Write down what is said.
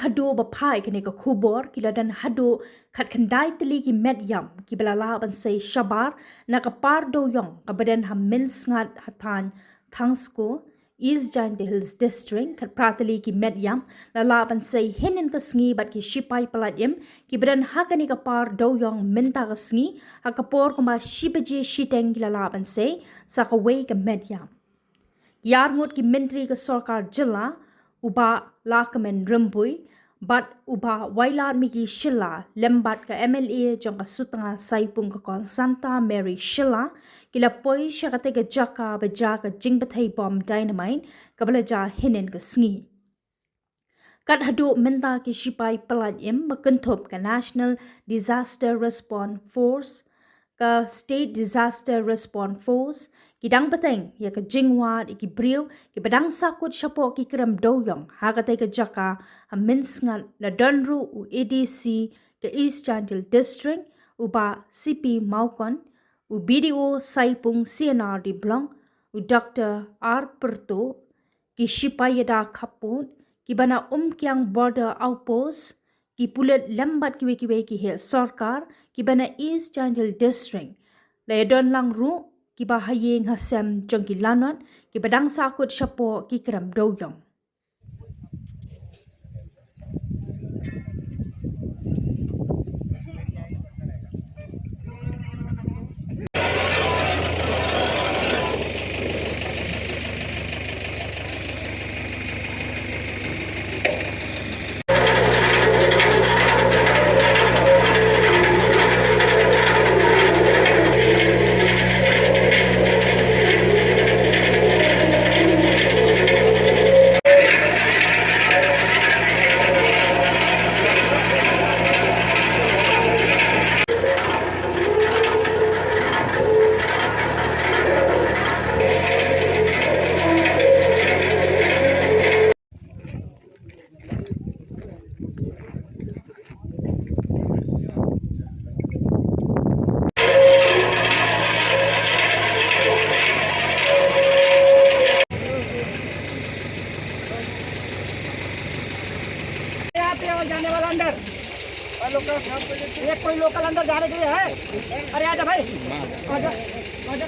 hado bapai kene ka khubor kila dan hado khat khandai teli ki met yam ki balala ban sei shabar na ka par do yong ka badan ha mins ngat hatan thangsko East Giant Hills District kat pratali ki met yam la la ban sei hinin ka sngi bat ki shipai palat yam ki badan ha kani ka par do yong minta ka sngi ha ka por ko ma shibaje shiteng ki la la ban sei sa ka we ka met yam yar ngut ki menteri ka sarkar jilla uba lakamen rumpui bat uba wailar miki shilla lembat ka MLA jong ka sutanga saipung ka kon Santa Mary shilla kila poi shakate ka jaka baja ka jingbathai bom dynamite kabla ja hinen ka sngi kat hadu menta ki shipai palat im makenthop ka National Disaster Response Force ka State Disaster Response Force kidang pateng ya ka jingwa ki briu ki badang sakut shapo ki krem doyong ha ka te ka jaka a minsngat na donru u ADC ka East Giant District uba CP Maukon u BDO Saipung CNR di Blong u Dr. R. Perto ki shipayada kaput ki bana kyang border outpost ki pulet lambat kiwe ki he sarkar ki bana East Giant District la don lang ru ki ba hayeng hasem jongki lanot ki badang sakut shapo ki krem doyong जाने वाला अंदर एक कोई लोकल अंदर जाने के लिए है अरे आजा भाई आजा आजा